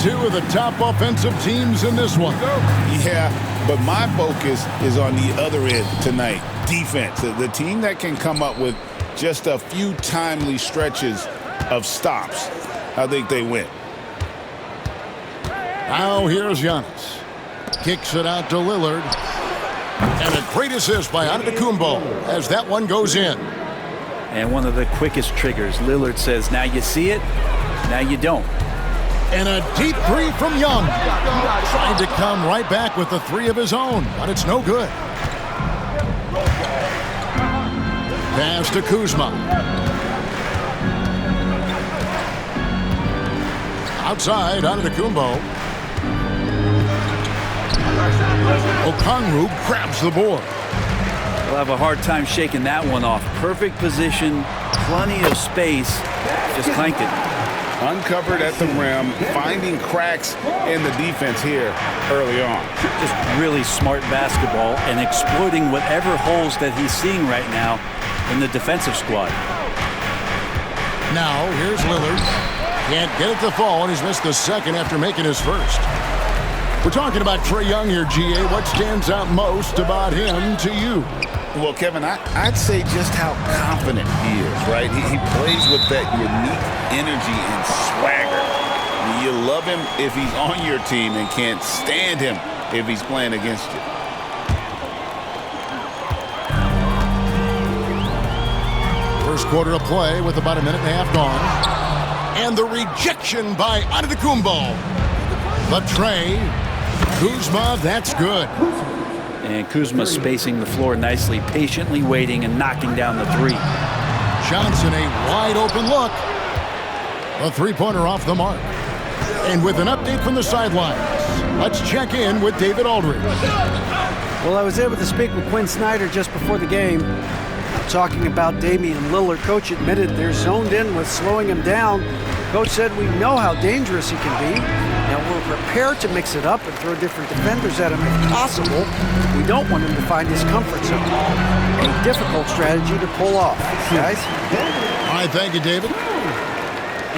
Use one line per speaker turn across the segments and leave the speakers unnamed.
two of the top offensive teams in this one.
Yeah, but my focus is on the other end tonight. Defense. The team that can come up with just a few timely stretches of stops, I think they win.
Now here's Giannis. Kicks it out to Lillard. And a great assist by Antetokounmpo as that one goes in.
And one of the quickest triggers. Lillard says, now you see it, now you don't.
And a deep three from Young. Trying to come right back with the three of his own, but it's no good. Pass to Kuzma. Outside, Antetokounmpo. Okongwu grabs the board.
We'll have a hard time shaking that one off. Perfect position, plenty of space, just clanked it.
Uncovered at the rim, finding cracks in the defense here early on.
Just really smart basketball and exploiting whatever holes that he's seeing right now in the defensive squad.
Now, here's Lillard. Can't get it to fall, and he's missed the second after making his first. We're talking about Trae Young here, GA. What stands out most about him to you?
Well, Kevin, I'd say just how confident he is, right? He plays with that unique energy and swagger. You love him if he's on your team and can't stand him if he's playing against you.
First quarter of play with about a minute and a half gone. And the rejection by Antetokounmpo. The tray. Kuzma, that's good.
And Kuzma spacing the floor nicely, patiently waiting and knocking down the three.
Johnson, a wide open look. A three-pointer off the mark. And with an update from the sidelines, let's check in with David Aldridge.
Well, I was able to speak with Quinn Snyder just before the game, talking about Damian Lillard. Coach admitted they're zoned in with slowing him down. Coach said we know how dangerous he can be. Now we're prepared to mix it up and throw different defenders at him if possible. We don't want him to find his comfort zone. A difficult strategy to pull off, guys.
All right, thank you, David.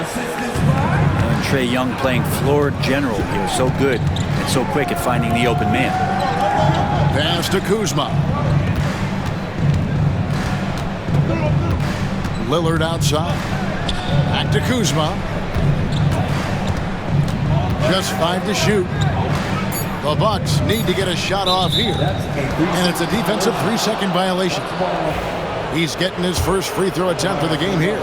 And Trae Young playing floor general here, so good and so quick at finding the open man.
Pass to Kuzma. Lillard outside. Back to Kuzma. Just 5 to shoot. The Bucks need to get a shot off here. And it's a defensive 3-second violation. He's getting his first free throw attempt of the game here.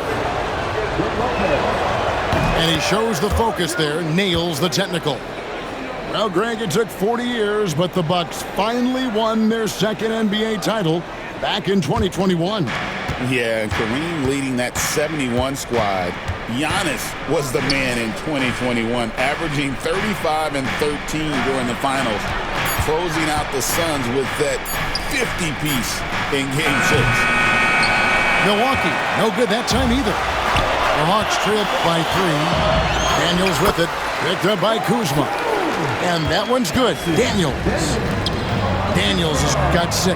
And he shows the focus there, nails the technical. Well, Greg, it took 40 years, but the Bucks finally won their second NBA title back in 2021.
Yeah, and Kareem leading that 71 squad. Giannis was the man in 2021, averaging 35 and 13 during the finals, closing out the Suns with that 50-piece in Game 6.
Milwaukee, no good that time either. The Hawks trailed by 3. Daniels with it, picked up by Kuzma. And that one's good. Daniels has got 6.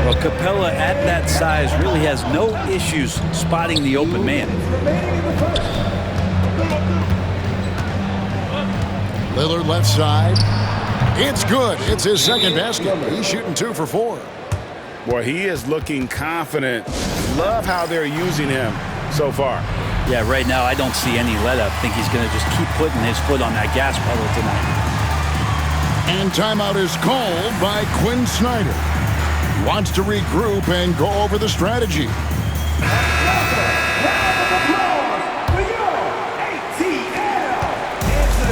Well, Capella at that size really has no issues spotting the open man.
Lillard left side. It's good. It's his second basket. He's shooting 2 for 4.
Boy, he is looking confident. Love how they're using him so far.
Yeah, right now I don't see any let-up. I think he's going to just keep putting his foot on that gas pedal tonight.
And timeout is called by Quinn Snyder. Wants to regroup and go over the strategy.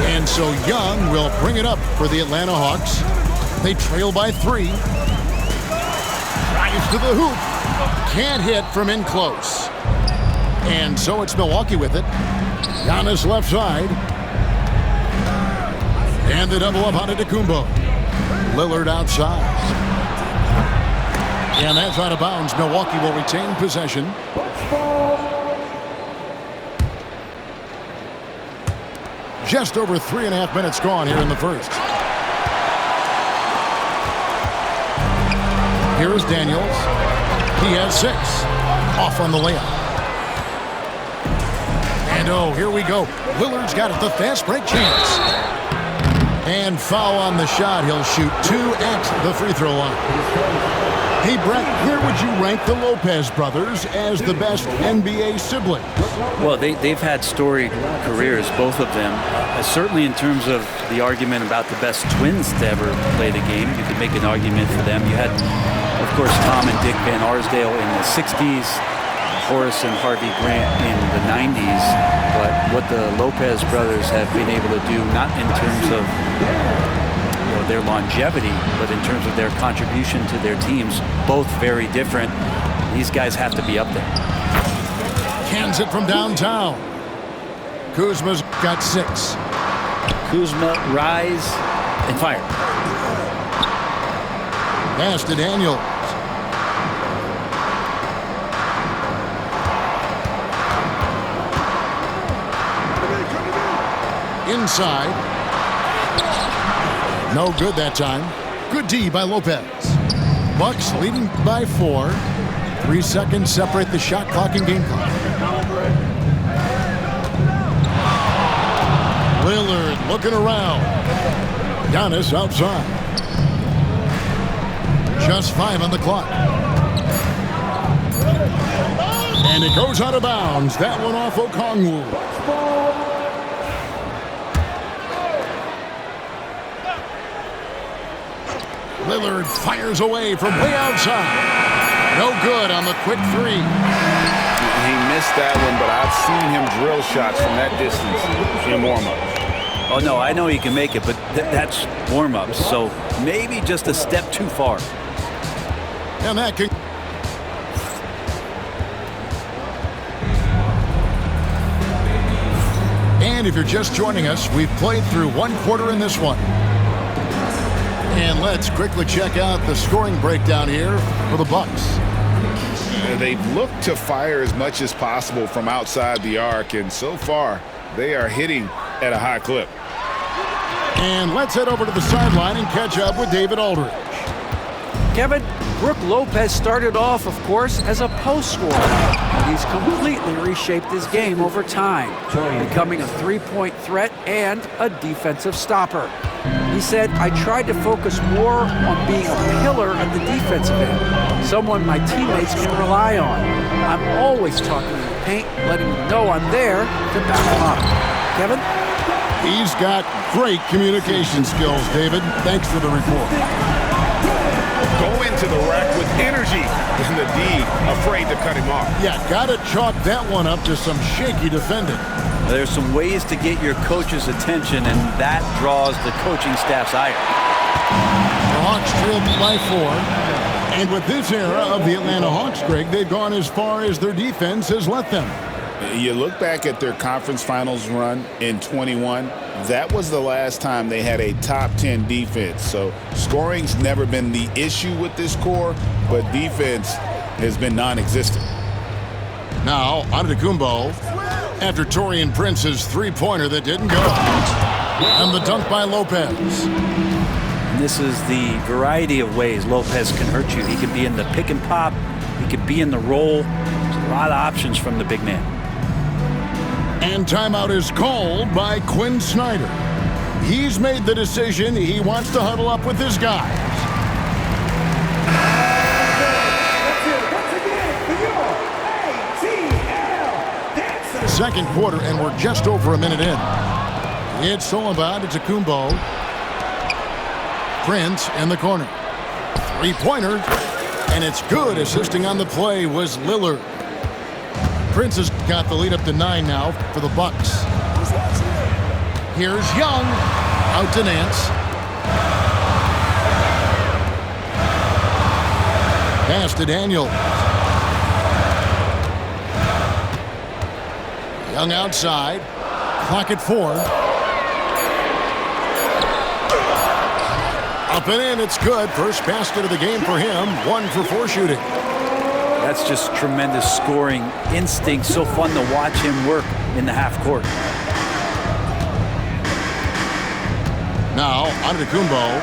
And so Young will bring it up for the Atlanta Hawks. They trail by 3. Drives to the hoop. Can't hit from in close. And so it's Milwaukee with it. Giannis left side. And the double up on Antetokounmpo. Lillard outside. And that's out of bounds. Milwaukee will retain possession. Just over 3.5 minutes gone here in the first. Here's Daniels. He has 6. Off on the layup. And oh, here we go. Lillard's got it, the fast break chance. And foul on the shot. He'll shoot 2 at the free throw line. Hey, Brett, where would you rank the Lopez brothers as the best NBA siblings?
Well, they've had storied careers, both of them. Certainly in terms of the argument about the best twins to ever play the game, you could make an argument for them. You had, of course, Tom and Dick Van Arsdale in the 60s, Horace and Harvey Grant in the 90s. But what the Lopez brothers have been able to do, not in terms of their longevity, but in terms of their contribution to their teams, both very different. These guys have to be up there.
Cans it from downtown. Kuzma's got 6.
Kuzma, rise, and fire.
Pass to Daniels. Inside. No good that time. Good D by Lopez. Bucks leading by 4. 3 seconds separate the shot clock and game clock. Lillard looking around. Giannis outside. Just 5 on the clock. And it goes out of bounds. That one off Okongwu. Lillard fires away from way outside. No good on the quick 3.
He missed that one, but I've seen him drill shots from that distance in warm-ups.
Oh, no, I know he can make it, but that's warm-ups, so maybe just a step too far.
And that can... And if you're just joining us, we've played through 1 quarter in this one. And let's quickly check out the scoring breakdown here for the Bucks.
They've looked to fire as much as possible from outside the arc, and so far, they are hitting at a high clip.
And let's head over to the sideline and catch up with David Aldridge.
Kevin, Brook Lopez started off, of course, as a post scorer. He's completely reshaped his game over time, becoming a three-point threat and a defensive stopper. He said, I tried to focus more on being a pillar at the defensive end, someone my teammates can rely on. I'm always talking in the paint, letting them know I'm there to back them up. Kevin?
He's got great communication skills, David. Thanks for the report.
Go into the rack with energy, and the D afraid to cut him off.
Yeah, got to chalk that one up to some shaky defending.
There's some ways to get your coach's attention, and that draws the coaching staff's ire.
The Hawks trailed by 4. And with this era of the Atlanta Hawks, Greg, they've gone as far as their defense has let them.
You look back at their conference finals run in 21, that was the last time they had a top 10 defense. So scoring's never been the issue with this core, but defense has been non-existent.
Now, Antetokounmpo, after Taurean Prince's three-pointer that didn't go. And the dunk by Lopez.
And this is the variety of ways Lopez can hurt you. He can be in the pick and pop. He can be in the roll. There's a lot of options from the big man.
And timeout is called by Quinn Snyder. He's made the decision. He wants to huddle up with his guys. Second quarter, and we're just over a minute in. It's all about Antetokounmpo. Prince in the corner. Three-pointer, and it's good. Assisting on the play was Lillard. Prince has got the lead up to 9 now for the Bucks. Here's Young. Out to Nance. Pass to Daniel. Young outside. Clock at 4. Up and in, it's good. First basket of the game for him. 1 for 4 shooting.
That's just tremendous scoring instinct. So fun to watch him work in the half court.
Now, Antetokounmpo.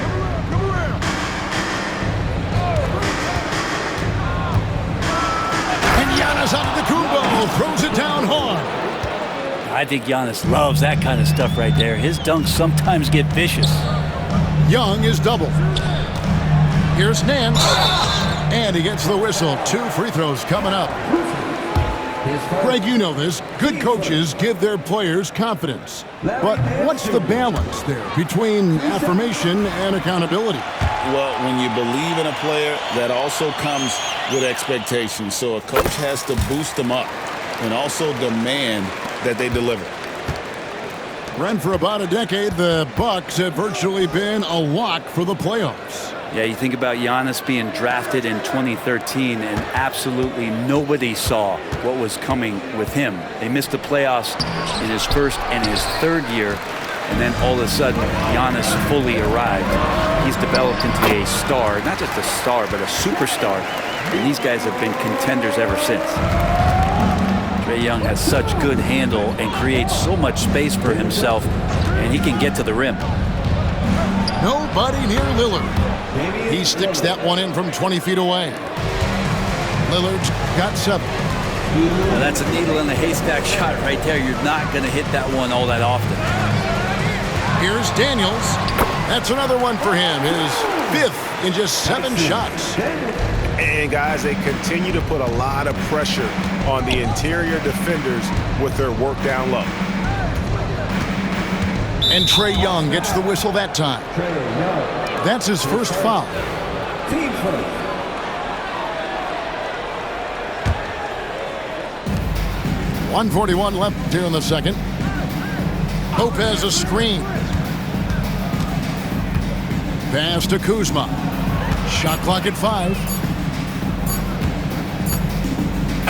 And Giannis Antetokounmpo throws it down hard.
I think Giannis loves that kind of stuff right there. His dunks sometimes get vicious.
Young is doubled. Here's Nance. And he gets the whistle. 2 free throws coming up. Greg, you know this. Good coaches give their players confidence. But what's the balance there between affirmation and accountability?
Well, when you believe in a player, that also comes with expectations. So a coach has to boost them up and also demand that they deliver.
Brent, for about a decade, the Bucks have virtually been a lock for the playoffs.
Yeah, you think about Giannis being drafted in 2013, and absolutely nobody saw what was coming with him. They missed the playoffs in his first and his third year, and then all of a sudden, Giannis fully arrived. He's developed into a star, not just a star, but a superstar, and these guys have been contenders ever since. Trae Young has such good handle and creates so much space for himself, and he can get to the rim.
Nobody near Lillard. He sticks that one in from 20 feet away. Lillard's got 7.
Well, that's a needle in the haystack shot right there. You're not going to hit that one all that often.
Here's Daniels. That's another one for him. His 5th in just 7 shots.
And, guys, they continue to put a lot of pressure on the interior defenders with their work down low.
And Trae Young gets the whistle that time. That's his first foul. 1:41 left here in the second. Lopez a screen. Pass to Kuzma. Shot clock at 5.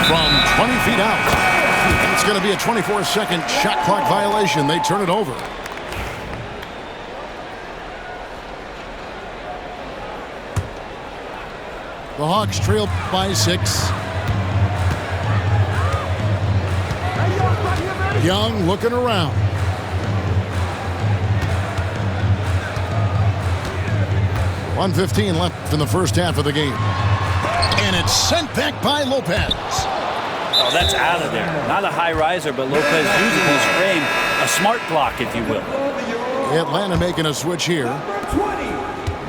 From 20 feet out. It's going to be a 24-second shot clock violation. They turn it over. The Hawks trail by 6. Young looking around. .115 left in the first half of the game. And it's sent back by Lopez.
Oh, that's out of there. Not a high riser, but Lopez using his frame. A smart block, if you will.
Atlanta making a switch here.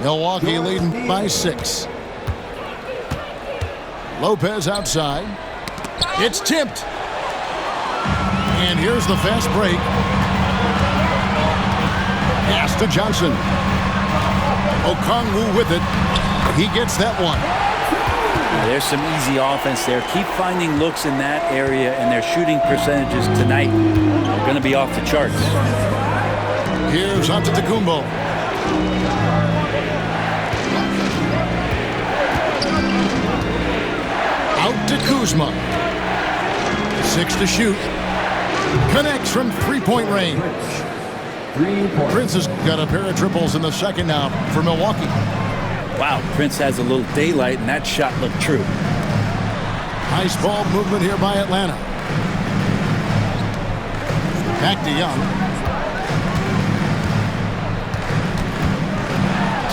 Milwaukee leading by 6. Lopez outside. It's tipped. And here's the fast break. Pass to Johnson. Okongwu with it. He gets that one.
There's some easy offense there. Keep finding looks in that area, and their shooting percentages tonight are going to be off the charts.
Here's Antetokounmpo. Out to Kuzma. 6 to shoot. Connects from 3-point range. Prince has got a pair of triples in the second now for Milwaukee.
Wow, Prince has a little daylight, and that shot looked true.
Nice ball movement here by Atlanta. Back to Young.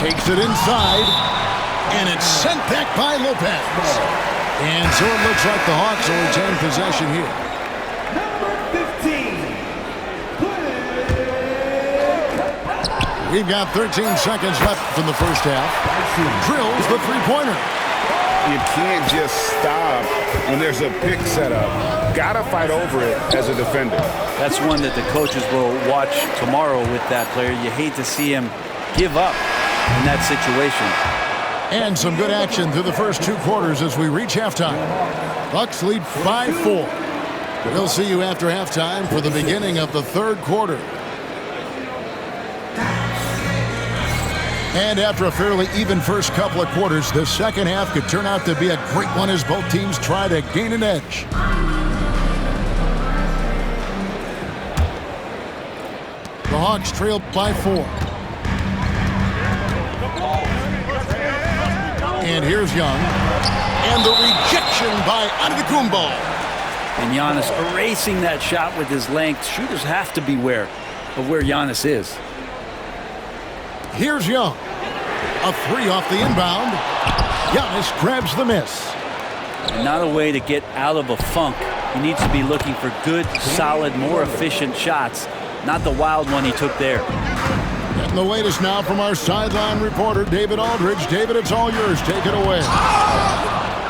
Takes it inside, and it's sent back by Lopez. And so it looks like the Hawks will retain possession here. We've got 13 seconds left in the first half. Drills the three-pointer.
You can't just stop when there's a pick set up. Gotta fight over it as a defender.
That's one that the coaches will watch tomorrow with that player. You hate to see him give up in that situation.
And some good action through the first 2 quarters as we reach halftime. Bucks lead 5-4. We'll see you after halftime for the beginning of the third quarter. And after a fairly even first couple of quarters, the second half could turn out to be a great one as both teams try to gain an edge. The Hawks trail by 4. And here's Young. And the rejection by Antetokounmpo.
And Giannis erasing that shot with his length. Shooters have to beware of where Giannis is.
Here's Young. A 3 off the inbound. Giannis grabs the miss.
And not a way to get out of a funk He needs to be looking for good, solid, more efficient shots, not the wild one he took there.
Getting the latest now from our sideline reporter, David Aldridge. David, it's all yours. Take it away.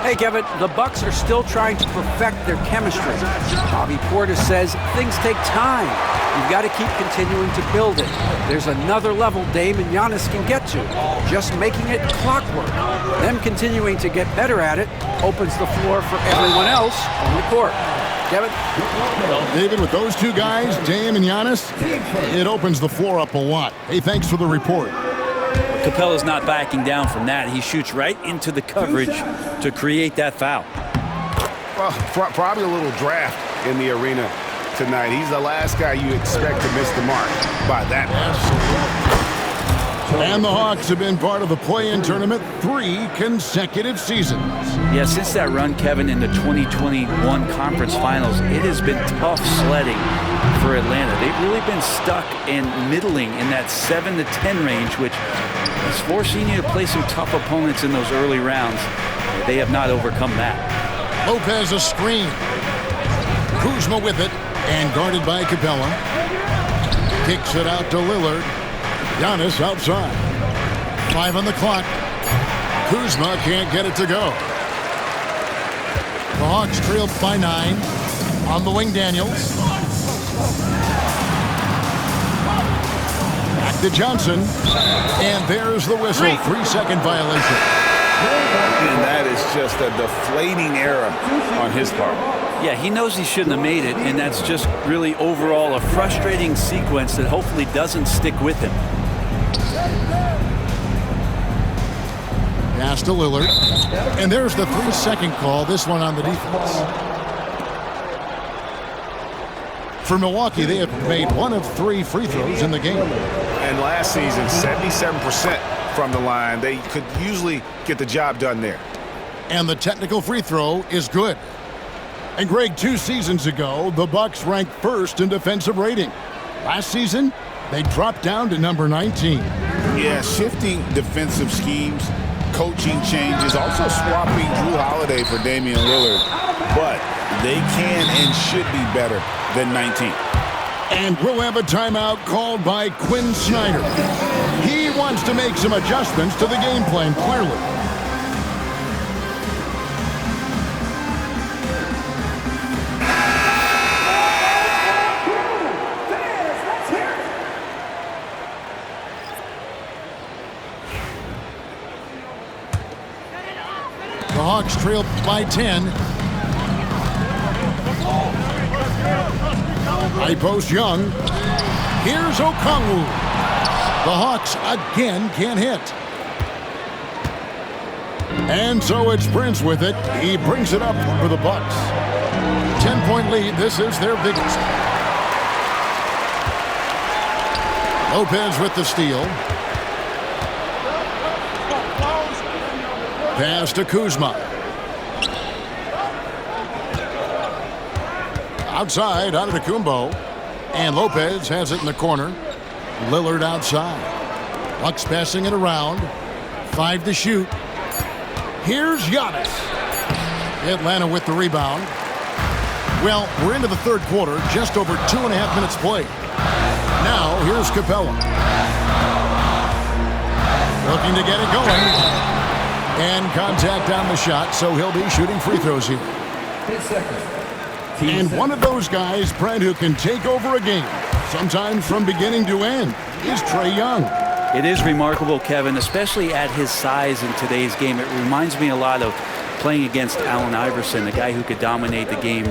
Hey, Kevin, the Bucks are still trying to perfect their chemistry. Bobby Portis says things take time. You've got to keep continuing to build it. There's another level Dame and Giannis can get to. Just making it clockwork. Them continuing to get better at it opens the floor for everyone else on the court. Kevin?
Well, David, with those two guys, Dame and Giannis, it opens the floor up a lot. Hey, thanks for the report.
Capella's not backing down from that. He shoots right into the coverage to create that foul.
Well, probably a little draft in the arena tonight. He's the last guy you expect to miss the mark by that much.
And the Hawks have been part of the play-in tournament 3 consecutive seasons.
Yeah, since that run, Kevin, in the 2021 conference finals, it has been tough sledding for Atlanta. They've really been stuck in middling in that 7 to 10 range, which is forcing you to play some tough opponents in those early rounds. They have not overcome that.
Lopez a screen. Kuzma with it and guarded by Capella. Kicks it out to Lillard. Giannis outside. 5 on the clock. Kuzma can't get it to go. The Hawks trail by 9. On the wing, Daniels. Back to Johnson. And there's the whistle. 3-second violation.
And that is just a deflating error on his part.
Yeah, he knows he shouldn't have made it, and that's just really overall a frustrating sequence that hopefully doesn't stick with him.
Pass to Lillard. And there's the 3-second call, this one on the defense. For Milwaukee, they have made 1 of 3 free throws in the game.
And last season, 77% from the line. They could usually get the job done there.
And the technical free throw is good. And Greg, 2 seasons ago, the Bucks ranked 1st in defensive rating. Last season, they dropped down to number 19.
Yeah, shifting defensive schemes, coaching changes, also swapping Drew Holiday for Damian Lillard. But they can and should be better than 19.
And we'll have a timeout called by Quinn Snyder. He wants to make some adjustments to the game plan, clearly. The Hawks trail by 10. High post Young. Here's Okongwu. The Hawks again can't hit. And so it's Prince with it. He brings it up for the Bucks. 10-point lead. This is their biggest. Lopez with the steal. Pass to Kuzma. Outside, Antetokounmpo. And Lopez has it in the corner. Lillard outside. Bucks passing it around. 5 to shoot. Here's Giannis. Atlanta with the rebound. Well, we're into the third quarter. Just over 2.5 minutes played. Now, here's Capella. Looking to get it going. And contact on the shot, so he'll be shooting free throws here. And one of those guys, Brent, who can take over a game, sometimes from beginning to end, is Trae Young.
It is remarkable, Kevin, especially at his size in today's game. It reminds me a lot of playing against Allen Iverson, a guy who could dominate the game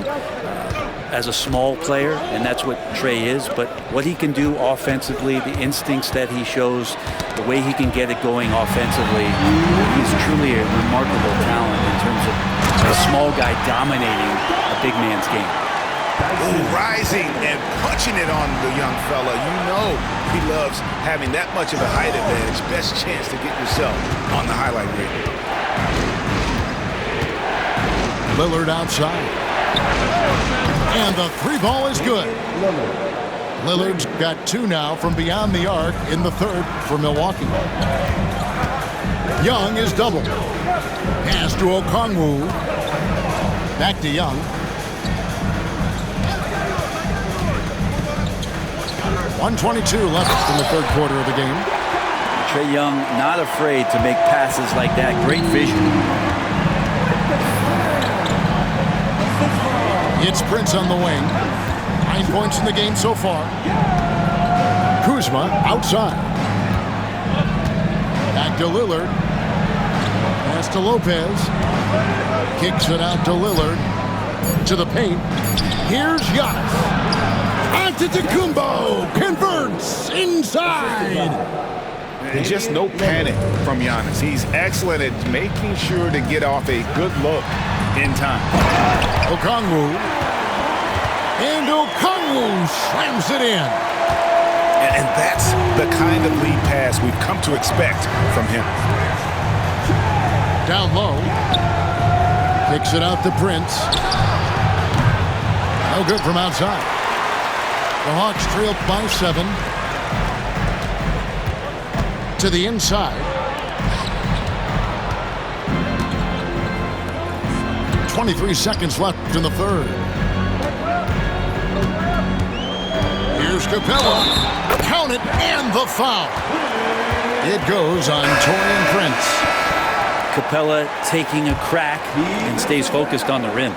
as a small player, and that's what Trae is. But what he can do offensively, the instincts that he shows, the way he can get it going offensively, he's truly a remarkable talent in terms of a small guy dominating a big man's game.
Ooh, rising and punching it on the young fella. You know he loves having that much of a height advantage. Best chance to get yourself on the highlight reel.
Lillard outside. And the 3 ball is good. Lillard's got 2 now from beyond the arc in the third for Milwaukee. Young is doubled. Pass to Okongwu. Back to Young. 1:22 left in the third quarter of the game.
Trae Young not afraid to make passes like that. Great vision.
It's Prince on the wing. 9 points in the game so far. Kuzma outside. Back to Lillard. Pass to Lopez. Kicks it out to Lillard. To the paint. Here's Giannis. Antetokounmpo converts inside.
And just no panic from Giannis. He's excellent at making sure to get off a good look in time.
Okongwu. And Okongwu slams it in.
And that's the kind of lead pass we've come to expect from him.
Down low. Kicks it out to Prince. No good from outside. The Hawks trail by 7. To the inside. 23 seconds left in the third. Here's Capella. Count it, and the foul. It goes on Taurean Prince.
Capella taking a crack and stays focused on the rim.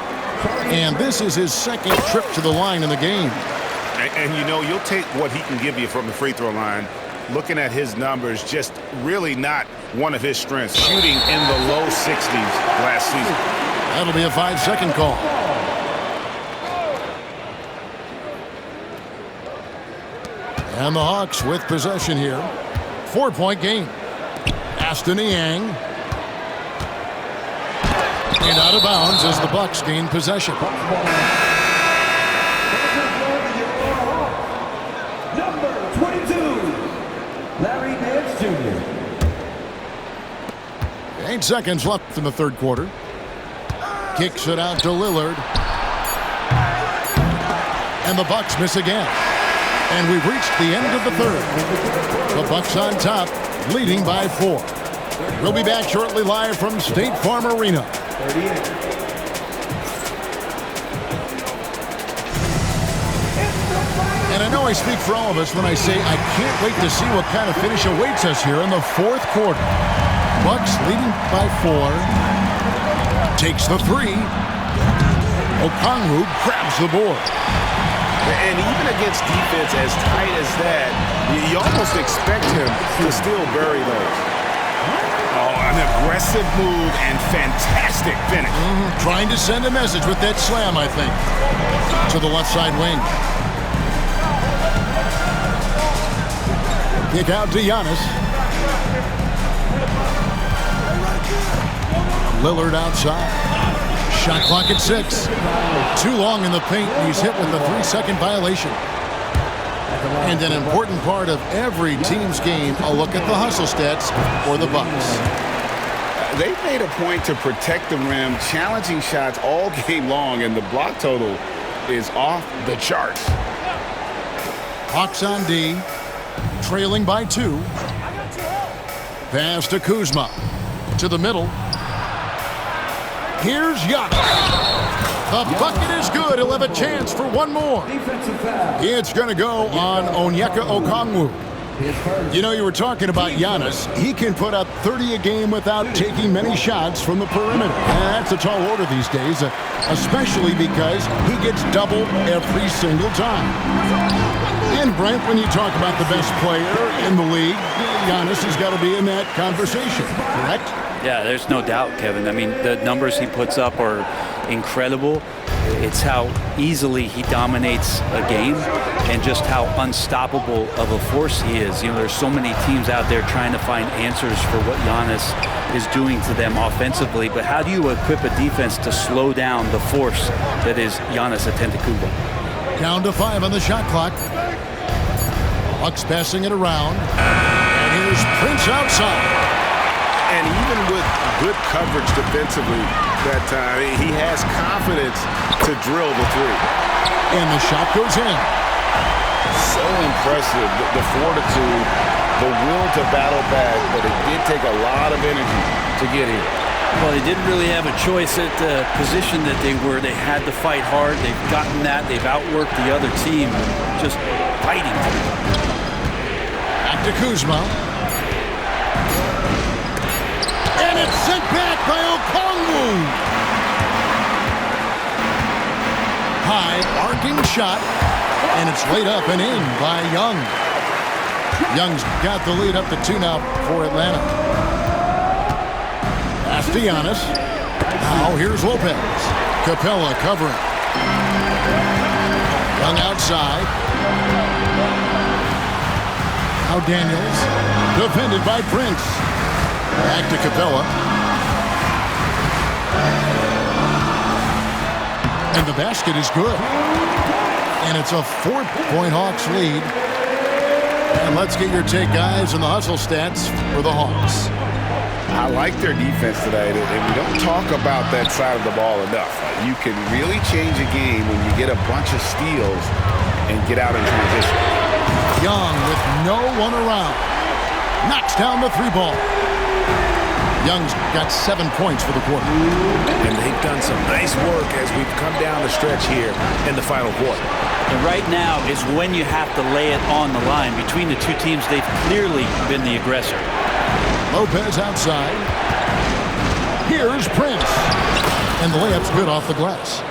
And this is his second trip to the line in the game.
And you know, you'll take what he can give you from the free throw line. Looking at his numbers, just really not one of his strengths. Shooting in the low 60s last season.
That'll be a 5-second call. And the Hawks with possession here. 4-point game. Aston Niang. And out of bounds as the Bucks gain possession.
Number 22, Larry Nance Jr.
8 seconds left in the third quarter. Kicks it out to Lillard. And the Bucks miss again. And we've reached the end of the third. The Bucks on top, leading by 4. We'll be back shortly live from State Farm Arena.
38.
And I know I speak for all of us when I say I can't wait to see what kind of finish awaits us here in the fourth quarter. Bucks leading by 4. Takes the 3. Okongwu grabs the board.
And even against defense as tight as that, you almost expect him to still bury those. Oh, an aggressive move and fantastic finish.
Trying to send a message with that slam, I think. To the left side wing. Kick out to Giannis. Lillard outside. Shot clock at 6. Too long in the paint, and he's hit with a 3-second violation. And an important part of every team's game, a look at the hustle stats for the Bucks.
They've made a point to protect the rim, challenging shots all game long, and the block total is off the charts.
Hawks on D, trailing by 2. Pass to Kuzma. To the middle. Here's Giannis. The bucket is good. He'll have a chance for one more.
Defensive foul.
It's going to go on Onyeka Okongwu.
His first.
You know, you were talking about Giannis. He can put up 30 a game without taking many shots from the perimeter. And that's a tall order these days, especially because he gets doubled every single time. And Brent, when you talk about the best player in the league, Giannis has got to be in that conversation, correct?
Yeah, there's no doubt, Kevin. I mean, the numbers he puts up are incredible. It's how easily he dominates a game and just how unstoppable of a force he is. You know, there's so many teams out there trying to find answers for what Giannis is doing to them offensively, but how do you equip a defense to slow down the force that is Giannis Antetokounmpo?
Down to 5 on the shot clock. Bucks passing it around. And here's Prince outside.
And even with good coverage defensively that time, he has confidence to drill the 3.
And the shot goes in.
So impressive, the fortitude, the will to battle back, but it did take a lot of energy to get here.
Well, they didn't really have a choice at the position that they were. They had to fight hard. They've gotten that. They've outworked the other team, just fighting.
Back to Kuzma. And it's sent back by Okongwu. High, arcing shot, and it's laid up and in by Young. Young's got the lead up to 2 now for Atlanta. Pass to Giannis. Now here's Lopez. Capella covering. Young outside. Now Daniels. Defended by Prince. Back to Capella. And the basket is good. And it's a 4-point Hawks lead. And let's get your take, guys, on the hustle stats for the Hawks.
I like their defense today, and we don't talk about that side of the ball enough. You can really change a game when you get a bunch of steals and get out in transition.
Young with no one around. Knocks down the 3-ball. Young's got 7 points for the quarter.
And they've done some nice work as we've come down the stretch here in the final quarter.
And right now is when you have to lay it on the line. Between the two teams, they've clearly been the aggressor.
Lopez outside. Here's Prince. And the layup's good off the glass.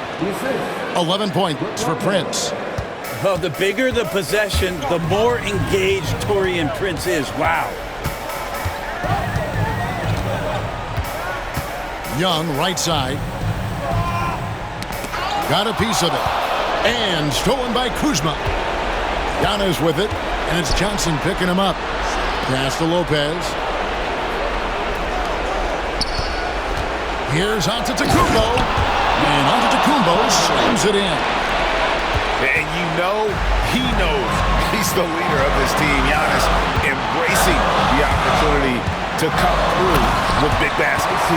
11 points for Prince.
Oh, the bigger the possession, the more engaged Taurean Prince is. Wow.
Young, right side. Got a piece of it. And stolen by Kuzma. Giannis with it. And it's Johnson picking him up. Pass to Lopez. Here's Antetokounmpo. And Antetokounmpo slams it in.
And you know he knows he's the leader of this team. Giannis embracing the opportunity to come through with big baskets.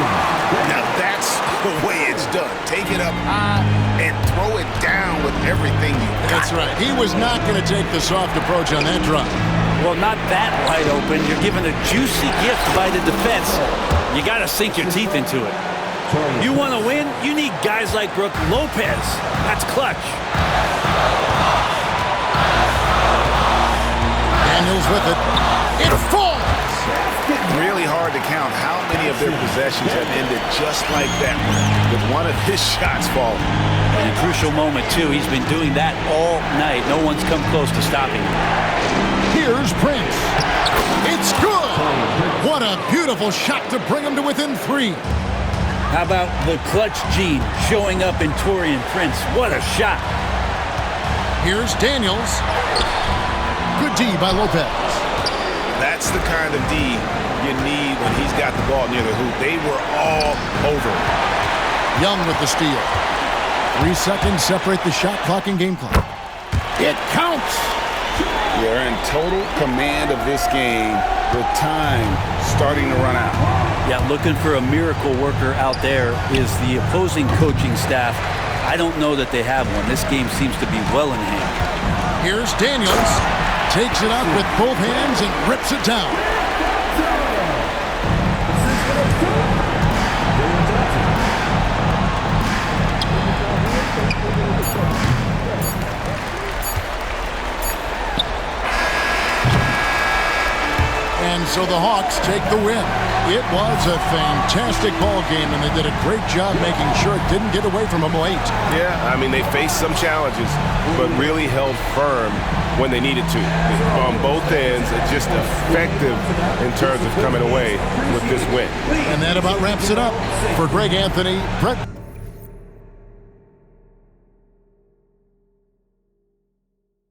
Now that's the way it's done. Take it up high and throw it down with everything you got.
That's right. He was not going to take the soft approach on that drive.
Well, not that wide open. You're given a juicy gift by the defense. You got to sink your teeth into it. You want to win? You need guys like Brook Lopez. That's clutch.
Daniels with it. It falls.
Really hard to count how many of their possessions have ended just like that with one of his shots falling.
In a crucial moment, too. He's been doing that all night. No one's come close to stopping him.
Here's Prince. It's good. What a beautiful shot to bring him to within 3.
How about the clutch gene showing up in Taurean Prince? What a shot.
Here's Daniels. Good D by Lopez.
That's the kind of D you need when he's got the ball near the hoop. They were all over him.
Young with the steal. 3 seconds separate the shot clock and game clock. It counts.
They're in total command of this game with time starting to run out.
Yeah, looking for a miracle worker out there is the opposing coaching staff. I don't know that they have one. This game seems to be well in hand.
Here's Daniels. Takes it up with both hands and rips it down. And so the Hawks take the win. It was a fantastic ball game, and they did a great job making sure it didn't get away from them late.
Yeah, I mean, they faced some challenges, but really held firm when they needed to. On both ends, just effective in terms of coming away with this win.
And that about wraps it up. For Greg Anthony, Brett